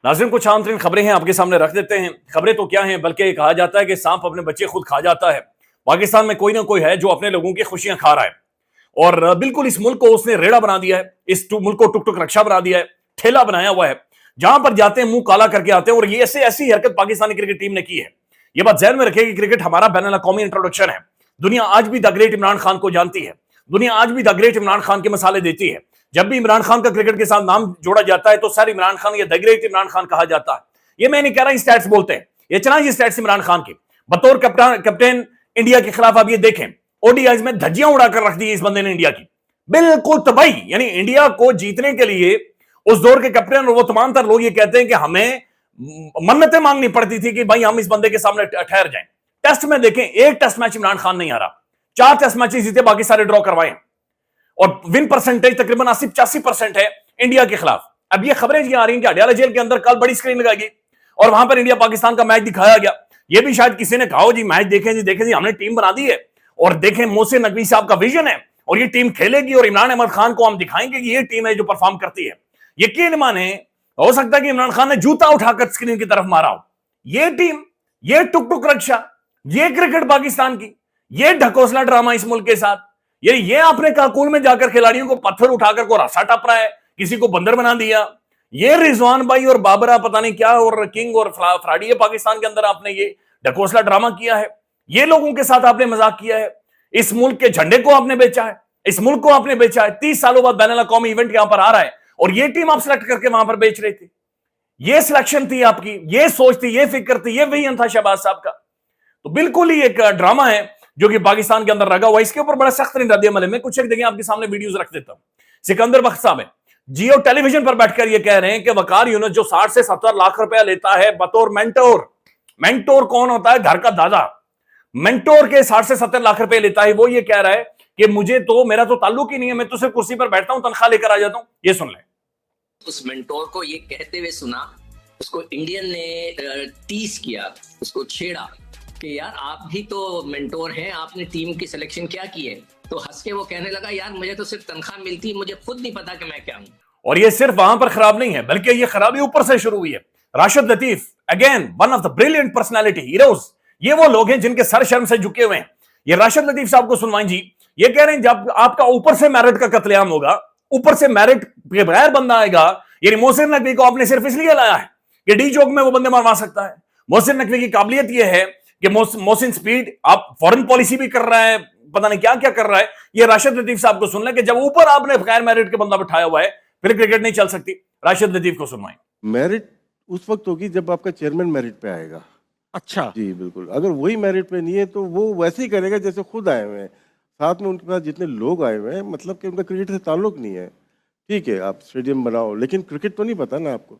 नाज़रीन, कुछ आम तरीन खबरें हैं आपके सामने रख देते हैं। खबरें तो क्या हैं, बल्कि कहा जाता है कि सांप अपने बच्चे खुद खा जाता है। पाकिस्तान में कोई ना कोई है जो अपने लोगों की खुशियां खा रहा है और बिल्कुल इस मुल्क को उसने रेड़ा बना दिया है, इस मुल्क को टुक टुक रक्षा बना दिया है, ठेला बनाया हुआ है। जहां पर जाते हैं मुंह काला करके आते हैं और ये ऐसे ऐसी हरकत पाकिस्तानी क्रिकेट टीम ने की है। ये बात ज़हन में रखिए कि क्रिकेट हमारा बैनुल अक़वामी इंट्रोडक्शन है। दुनिया आज भी द ग्रेट इमरान खान को जानती है। दुनिया आज भी द ग्रेट इमरान खान के मसाले देती है। जब भी इमरान खान का क्रिकेट के साथ नाम जोड़ा जाता है तो सर इमरान खान या द ग्रेट इमरान खान कहा जाता है। ये मैं नहीं कह रहा, स्टैट्स बोलते हैं, ये चला ये स्टैट्स इमरान खान की। बतौर कैप्टन इंडिया के खिलाफ आप ये देखें, ओडीआईज में धज्जियां उड़ाकर रख दी इस बंदे ने इंडिया की, बिल्कुल तबाही। यानी इंडिया को जीतने के लिए उस दौर के कैप्टन और वो तमाम तर लोग ये कहते हैं कि हमें मन्नतें मांगनी पड़ती थी कि भाई हम इस बंदे के सामने ठहर जाएं। टेस्ट में देखें, एक टेस्ट मैच इमरान खान नहीं हारा, 4 टेस्ट मैचेस जीते, बाकी सारे ड्रॉ करवाए और विन परसेंटेज तकरीबन 80-85% है इंडिया के खिलाफ। अब ये खबरें आ रही हैं कि अडयाला जेल के अंदर कल बड़ी स्क्रीन लगाई गई और वहां पर इंडिया पाकिस्तान का मैच दिखाया गया। ये भी शायद किसी ने कहा जी मैच देखें जी हमने टीम बना दी है और देखें मोहसिन नकवी साहब का विजन है और ये टीम खेलेगी और इमरान अहमद खान को हम दिखाएंगे कि ये टीम है जो परफॉर्म करती है। यकीन माने, हो सकता है कि इमरान खान ने जूता उठाकर स्क्रीन की तरफ मारा हो। ये टीम, ये टुक टुक रक्षा, ये क्रिकेट पाकिस्तान की, ये ढकोसला ड्रामा इस मुल्क के साथ, ये आपने काकुल में जाकर खिलाड़ियों को पत्थर उठाकर को रस्सा टप रहा है, किसी को बंदर बना दिया। ये रिजवान भाई और बाबरा पता नहीं क्या और किंग और फ्राडी है पाकिस्तान के अंदर, आपने ये ढकोसला ड्रामा किया है। ये लोगों के साथ आपने मजाक किया है। इस मुल्क के झंडे को आपने बेचा है, इस मुल्क को आपने बेचा है। 30 सालों बाद बैनुल अक़वामी इवेंट यहां पर आ रहा है और ये टीम आप सेलेक्ट करके वहां पर बेच रहे थे। ये सिलेक्शन थी आपकी, ये सोच थी, ये फिक्र थी, ये विजन था शहबाज साहब का। तो बिल्कुल ही एक ड्रामा है जो कि पाकिस्तान के अंदर लगा हुआ। इसके ऊपर बड़ा सख्त रद्द-ए-अमल है। मैं कुछ एक देखिए आपके सामने वीडियोस रख देता हूं। सिकंदर बख्श साहब है, जियो टेलीविजन पर बैठकर ये कह रहे हैं कि वकार यूनुस जो 60 से 70 लाख रुपया लेता है बतौर मेंटोर। मेंटोर कौन होता है? घर का दादा। मेंटोर के 60 से 70 लाख रुपए लेता है। वो ये कह रहा है कि मेरा तो ताल्लुक ही नहीं है, मैं तो सिर्फ कुर्सी पर बैठता हूं, तनख्वाह लेकर आ जाता हूं। ये सुन ले। उस मेंटोर को ये कहते हुए सुना, उसको इंडियन ने टीज किया, उसको छेड़ा कि यार आप भी तो मेंटोर हैं, आपने टीम की सिलेक्शन क्या की है? तो हंस के वो कहने लगा यार मुझे तो सिर्फ तनख्वाह मिलती है, मुझे खुद नहीं पता कि मैं क्या हूं। और ये सिर्फ वहां पर खराब नहीं है, बल्कि ये खराबी ऊपर से शुरू हुई है। Rashid Latif, again one of the brilliant personality heroes, ये वो लोग हैं जिनके सर शर्म से झुके हुए हैं। ये राशिद लतीफ साहब को सुनवाएं जी। ये कह रहे हैं जब आपका ऊपर से मेरिट का कत्लेआम होगा, ऊपर से मेरिट के बगैर बंदा आएगा। ये मोहसिन नकवी को आपने सिर्फ इसलिए लाया है कि डी चौक में वो बंदे मरवा सकता है। मोहसिन नकवी की काबिलियत यह है कि मोहसिन स्पीड, आप फॉरेन पॉलिसी भी कर रहा है, पता नहीं क्या क्या कर रहा है। ये राशिद लतीफ साहब को सुन ले कि जब ऊपर आपने बगैर मेरिट के बंदा बिठाया हुआ है, फिर क्रिकेट नहीं चल सकती। राशिद लतीफ को सुनवाएं। मेरिट उस वक्त होगी जब आपका चेयरमैन मेरिट पे आएगा। अच्छा जी बिल्कुल, अगर वही मेरिट पे नहीं है तो वो वैसे ही करेगा जैसे खुद आए हुए हैं, साथ में उनके पास जितने लोग आए हुए हैं, मतलब कि उनका क्रिकेट से ताल्लुक नहीं है। ठीक है, आप स्टेडियम बनाओ, लेकिन क्रिकेट तो नहीं पता ना आपको।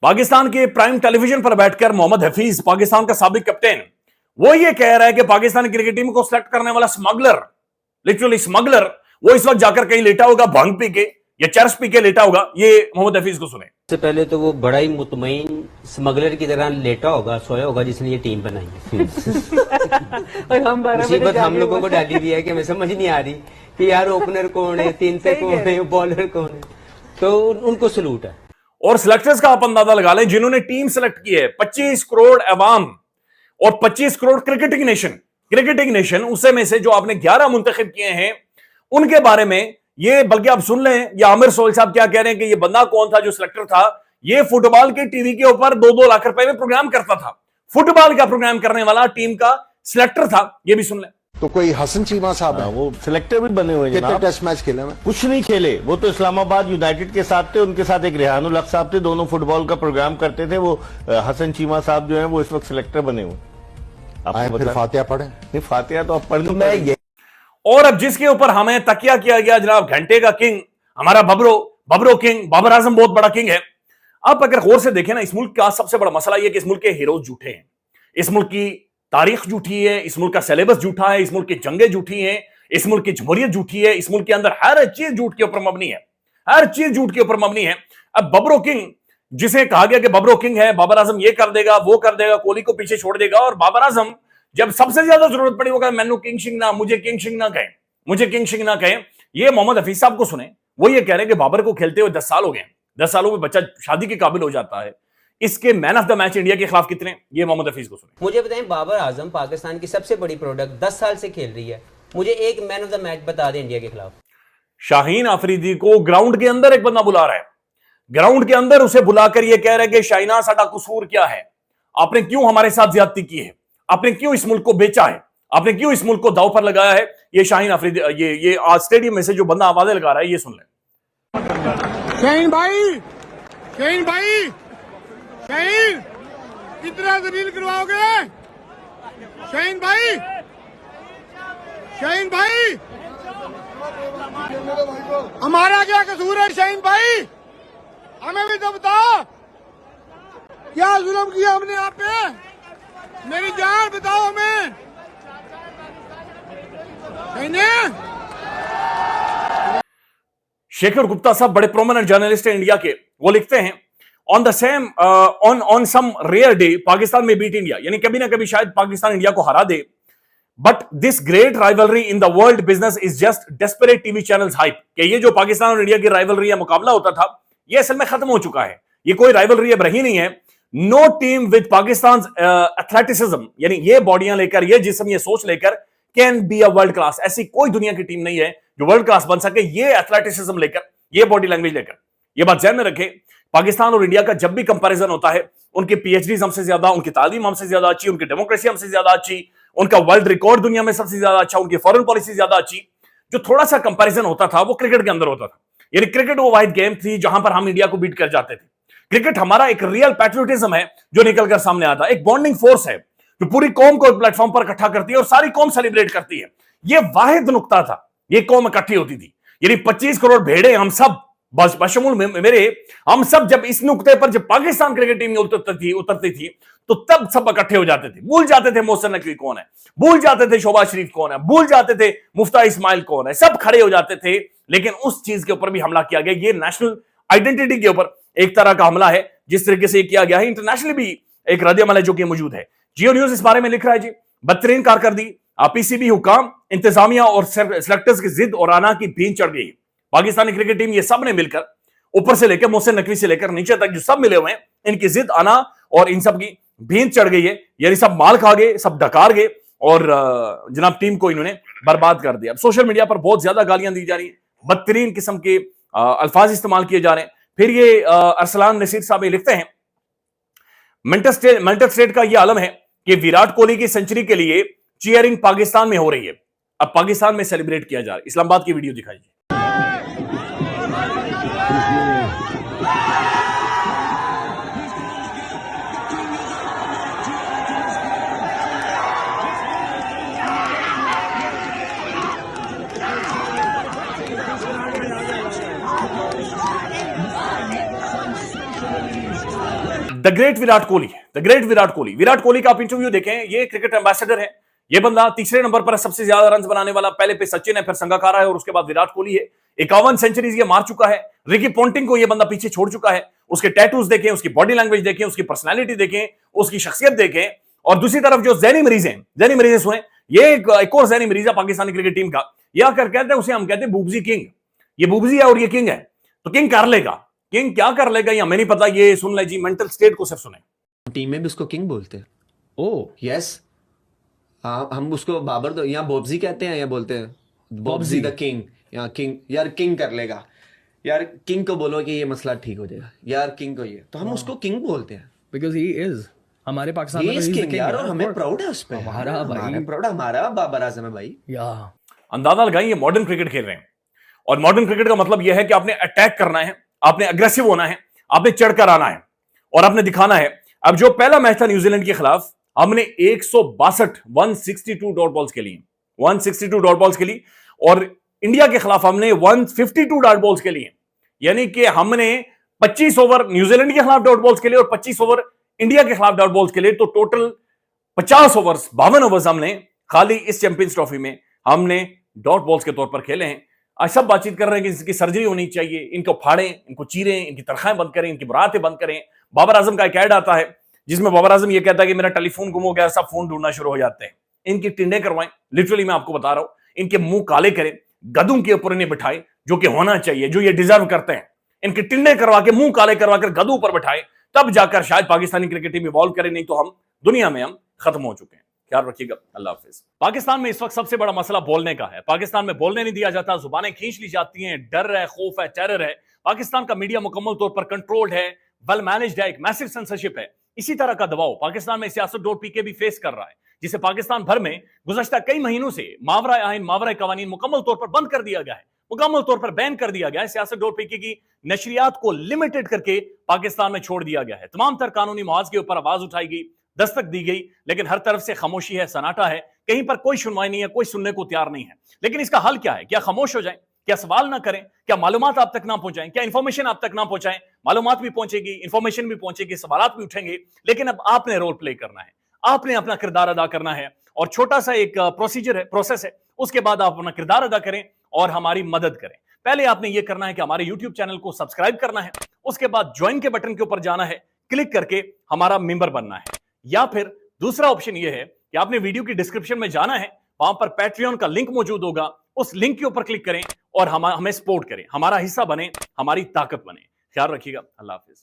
पाकिस्तान के प्राइम टेलीविजन पर बैठकर मोहम्मद हफीज, पाकिस्तान का साबिक कैप्टन, वो ये कह रहा है कि पाकिस्तानी क्रिकेट टीम को सिलेक्ट करने वाला स्मगलर, लिटरली स्मगलर, वो इस वक्त जाकर कहीं लेटा होगा भांग पी के या चरस पी के लेटा होगा। ये मोहम्मद हफीज को सुने। सबसे पहले तो वो बड़ा ही मुतमईन स्मगलर की तरह लेटा होगा, सोया होगा, जिसने ये टीम बनाई है। मुसीबत हम लोगों को डाली हुई है कि हमें समझ नहीं आ रही कि यार ओपनर कौन है, 3 से कौन है, बॉलर कौन है। तो उनको सलूट है। और सिलेक्टर्स का आप अंदाजा लगा लें जिन्होंने टीम सेलेक्ट की है। 25 करोड़ अवाम और 25 करोड़ क्रिकेटिंग नेशन, उससे में से जो आपने 11 मुंतखब किए हैं उनके बारे में ये, बल्कि आप सुन लें ये आमिर सोहेल साहब क्या कह रहे हैं कि ये बंदा कौन था जो सिलेक्टर था। ये फुटबॉल के टीवी के ऊपर 2-2 लाख रुपए में प्रोग्राम करता था। फुटबॉल का प्रोग्राम करने वाला टीम का सिलेक्टर था। ये भी सुन लें। तो कोई हसन चीमा साहब है, वो सिलेक्टर भी बने हुए हैं। कितने टेस्ट मैच खेले में? कुछ नहीं खेले, वो तो इस्लामाबाद यूनाइटेड के साथ थे, उनके साथ एक रेहानुल हक साहब थे, दोनों फुटबॉल का प्रोग्राम करते थे। वो हसन चीमा साहब जो है वो इस वक्त सिलेक्टर बने हुए। फिर फातिहा पढ़े? नहीं, फातिहा तो आप पढ़ लो। मैं ये और अब जिसके ऊपर हमें तकिया किया गया जनाब, घंटे का किंग, हमारा बबरो किंग, बाबर आजम बहुत बड़ा किंग है। आप अगर गौर से देखें ना, इस मुल्क का सबसे बड़ा मसला यह कि इस मुल्क के हीरोज झूठे हैं, इस मुल्क की तारीख झूठी है, इस मुल्क का सिलेबस झूठा है, इस मुल्क की जंगें झूठी हैं, इस मुल्क की जमहूरियत झूठी है, इस मुल्क के अंदर हर चीज झूठ के ऊपर मबनी है, हर चीज झूठ के ऊपर मबनी है। अब बबरो किंग, जिसे कहा गया कि बबरो किंग है, बाबर आजम ये कर देगा, वो कर देगा, कोहली को पीछे छोड़ देगा, और बाबर आजम जब सबसे ज्यादा जरूरत पड़ी वो कहा मैनू किंग शिंग ना, मुझे किंग शिंग ना कहें, मुझे किंग शिंग ना कहें। ये मोहम्मद हफीज साहब को सुने, वो ये कह रहे हैं कि बाबर को खेलते हुए 10 साल हो गए। 10 सालों में बच्चा शादी के काबिल हो जाता है। इसके man of the match India के खिलाफ कितने, ये मोहम्मद हफीज को सुने। मुझे बताएं, बाबर आजम पाकिस्तान की सबसे बड़ी प्रोडक्ट 10 साल से खेल रही है, मुझे एक मैन ऑफ द मैच बता दें इंडिया के खिलाफ। शाहीन आफरीदी को ग्राउंड के अंदर एक बंदा बुला रहा है, ग्राउंड के अंदर उसे बुलाकर यह कह रहा है कि शाइना साडा कसूर क्या है, आपने क्यों हमारे साथ ज्यादती की है, आपने क्यों इस मुल्क को बेचा है, आपने क्यों इस मुल्क को दांव पर लगाया है। ये शाहीन आफरीदी, ये आज स्टेडियम में से जो बंदा आवाजें लगा रहा है, ये सुन ले। शाहीन भाई, शाहीन भाई, शाहीन कितना दलील करवाओगे? शाहीन भाई, शाहीन भाई, हमारा क्या कसूर है शाहीन भाई? हमें भी तो बताओ, क्या जुल्म किया हमने आप पे? मेरी जान बताओ हमें। शेखर गुप्ता साहब बड़े प्रोमिनेंट जर्नलिस्ट हैं इंडिया के, वो लिखते हैं on the same on some rare day Pakistan में बीट इंडिया, यानी कभी ना कभी शायद पाकिस्तान इंडिया को हरा दे, but this great rivalry in the world business is just desperate TV channels hype. कि ये जो पाकिस्तान और इंडिया की राइवलरी या मुकाबला होता था, ये असल में खत्म हो चुका है, ये कोई राइवलरी अब रही नहीं है। No team with Pakistan athleticism, यानी ये बॉडियां लेकर, ये जिस्म, ये सोच लेकर can be a world class, ऐसी कोई दुनिया की टीम नहीं है जो वर्ल्ड क्लास बन सके ये एथलेटिसिज्म लेकर, ये बॉडी लैंग्वेज लेकर। ये बात ध्यान में रखें, पाकिस्तान और इंडिया का जब भी कंपैरिजन होता है, उनके पीएचडीज हमसे ज्यादा, उनकी तालीम हमसे ज्यादा अच्छी, उनकी डेमोक्रेसी हमसे ज्यादा अच्छी, उनका वर्ल्ड रिकॉर्ड दुनिया में सबसे ज्यादा अच्छा, उनकी फॉरेन पॉलिसी ज्यादा अच्छी। जो थोड़ा सा कंपैरिजन होता था वो क्रिकेट के अंदर होता था, यानी क्रिकेट वो वाहिद गेम थी जहां पर हम इंडिया को बीट कर जाते थे। क्रिकेट हमारा एक रियल पैट्रियोटिज्म है जो निकलकर सामने आता है, एक बॉन्डिंग फोर्स है जो पूरी कौम को एक प्लेटफॉर्म पर इकट्ठा करती है और सारी कौम सेलिब्रेट करती है। ये वाहिद नुक्ता था, ये कौम इकट्ठी होती थी, यानी 25 करोड़ भेड़े हम सब बशमूल मेरे, हम सब जब इस नुक्ते पर, जब पाकिस्तान क्रिकेट टीम उतरती थी तो तब सब इकट्ठे हो जाते थे, भूल जाते थे मोहसिन नकवी कौन है, भूल जाते थे शोबाज शरीफ कौन है, भूल जाते थे मुफ्ता इस्माइल कौन है, सब खड़े हो जाते थे। लेकिन उस चीज के ऊपर भी हमला किया गया, ये नेशनल आइडेंटिटी के ऊपर एक तरह का हमला है, जिस तरीके से किया गया है। इंटरनेशनली भी एक रद्द-ए-अमल है जो कि मौजूद है। जियो न्यूज इस बारे में लिख रहा है जी, बदतरीन कारकर्दगी, पीसीबी हुकाम, इंतजामिया और सेलेक्टर्स की जिद और आना की भीन चढ़ गई। पाकिस्तानी क्रिकेट टीम ये सब ने मिलकर, ऊपर से लेकर मोहसिन नकवी से लेकर नीचे तक जो सब मिले हुए हैं, इनकी जिद, आना और इन सब की भीन चढ़ गई है, यानी सब माल खा गए, सब डकार गए और जनाब टीम को इन्होंने बर्बाद कर दिया। अब सोशल मीडिया पर बहुत ज्यादा गालियां दी जा रही है, बदतरीन किस्म के अल्फाज इस्तेमाल किए जा रहे हैं। फिर ये अरसलान नसीर साहब ये लिखते हैं, मेंटल स्टेट का ये आलम है कि विराट कोहली की सेंचुरी के लिए चीयरिंग पाकिस्तान में हो रही है, अब पाकिस्तान में सेलिब्रेट किया जा रहा है। इस्लामाबाद की वीडियो दिखाइए। The great Virat Kohli, the great Virat Kohli, Virat Kohli का आप इंटरव्यू देखें, ये क्रिकेट एम्बेसडर है, ये बंदा तीसरे नंबर पर सबसे ज्यादा रन बनाने वाला, पहले पे सचिन है, फिर संगाकारा है और उसके बाद विराट कोहली है। 51 सेंचुरीज ये मार चुका है। रिकी पॉन्टिंग को ये बंदा पीछे छोड़ चुका है। उसके टैटूज देखें, उसकी बॉडी लैंग्वेज देखें, उसकी पर्सनैलिटी देखें, उसकी शख्सियत देखें। और दूसरी तरफ जो जहनी मरीज हैं, जहनी मरीज सुने, ये एक और जहनी मरीज है पाकिस्तानी क्रिकेट टीम का, ये आकर कहते हैं, उसे हम कहते हैं बूबजी किंग। ये बूबजी है और ये किंग है, तो किंग कर लेगा, किंग क्या कर लेगा ये हमें नहीं पता। ये सुन ले जी, मेंटल स्टेट को सिर्फ सुने। टीम में भी उसको किंग बोलते हैं। ओह यस, हम उसको बाबर दो, यहाँ बॉब्जी कहते हैं, या बोलते हैं बॉब्जी द किंग, यहाँ किंग, यार किंग कर लेगा, यार किंग को बोलो कि ये मसला ठीक हो जाएगा, यार किंग को ये, तो हम उसको किंग बोलते हैं बिकॉज ही इज हमारे पाकिस्तान में किंग यार, और हमें प्राउड है उस पे, हमारा भाई प्राउड, हमारा बाबर आजम है भाई। अंदाजा लगाइए, ये मॉडर्न क्रिकेट खेल रहे हैं और मॉडर्न क्रिकेट का मतलब यह है कि आपने अटैक करना है, आपने अग्रेसिव होना है, आपने चढ़कर आना है और आपने दिखाना है। अब जो पहला मैच था न्यूजीलैंड के खिलाफ, हमने 162 डॉट बॉल्स खेली, 162 डॉट बॉल्स खेली, और इंडिया के खिलाफ हमने 152 डॉट बॉल्स खेली, यानी कि हमने 25 ओवर न्यूजीलैंड के खिलाफ डॉट बॉल्स खेले और 25 ओवर इंडिया के खिलाफ डॉट बॉल्स खेले, तो टोटल 50 ओवर्स, 52 ओवर्स हमने खाली इस चैंपियंस ट्रॉफी में हमने डॉट बॉल्स के तौर पर खेले हैं। आज सब बातचीत कर रहे हैं कि इसकी सर्जरी होनी चाहिए, इनको फाड़ें, इनको चीरें, इनकी तनख्वाहें बंद करें, इनकी बुरातें बंद करें। बाबर आजम का एक ऐड आता है जिसमें बाबर आजम ये कहता है कि मेरा टेलीफोन गुम हो गया, सब फोन ढूंढना शुरू हो जाते हैं। इनकी टिंडे करवाएं, लिटरली मैं आपको बता रहा हूं, इनके मुंह काले करें, गधों के ऊपर इन्हें बिठाएं, जो कि होना चाहिए, जो ये डिजर्व करते हैं। इनके टिंडे करवा के, मुंह काले करवा कर गधों पर बिठाएं, तब जाकर शायद पाकिस्तानी क्रिकेट टीम इवॉल्व करे, नहीं तो हम दुनिया में हम खत्म हो चुके हैं। ख्याल रखिएगा, अल्लाह हाफिज। पाकिस्तान में इस वक्त सबसे बड़ा मसला बोलने का है। पाकिस्तान में बोलने नहीं दिया जाता, जुबानें खींच ली जाती हैं, डर है, खौफ है, टेरर है। पाकिस्तान का मीडिया मुकम्मल तौर पर कंट्रोल्ड है, वेल मैनेज्ड है, एक मैसिव सेंसरशिप है। इसी तरह का दबाव पाकिस्तान में सियासत.pk भी फेस कर रहा है, जिसे पाकिस्तान भर में गुज़श्ता कई महीनों से मावरा आइन, मावरा कवानीन मुकम्मल तौर पर बंद कर दिया गया है, मुकम्मल तौर पर बैन कर दिया गया है। सियासत.pk की नशरियात को लिमिटेड करके पाकिस्तान में छोड़ दिया गया है। तमाम तर कानूनी मुआवजे के ऊपर आवाज उठाई गई, दस्तक दी गई, लेकिन हर तरफ से खामोशी है, सन्नाटा है, कहीं पर कोई सुनवाई नहीं है, कोई सुनने को तैयार नहीं है। लेकिन इसका हल क्या है? क्या खामोश हो जाएं? क्या सवाल ना करें? क्या मालूमात आप तक ना पहुंचाएं? क्या इंफॉर्मेशन आप तक ना पहुंचाएं? मालूमात भी पहुंचेगी, इंफॉर्मेशन भी पहुंचेगी, सवालात भी उठेंगे, लेकिन अब आपने रोल प्ले करना है, आपने अपना किरदार अदा करना है। और छोटा सा एक प्रोसीजर है, प्रोसेस है, उसके बाद आप अपना किरदार अदा करें और हमारी मदद करें। पहले आपने यह करना है कि हमारे YouTube चैनल को सब्सक्राइब करना है, उसके बाद ज्वाइन के बटन के ऊपर जाना है, क्लिक करके हमारा मेंबर बनना है। या फिर दूसरा ऑप्शन यह है कि आपने वीडियो की डिस्क्रिप्शन में जाना है, वहां पर पैट्रियन का लिंक मौजूद होगा, उस लिंक के ऊपर क्लिक करें और हमें सपोर्ट करें, हमारा हिस्सा बने, हमारी ताकत बने। ख्याल रखिएगा, अल्लाह हाफिज।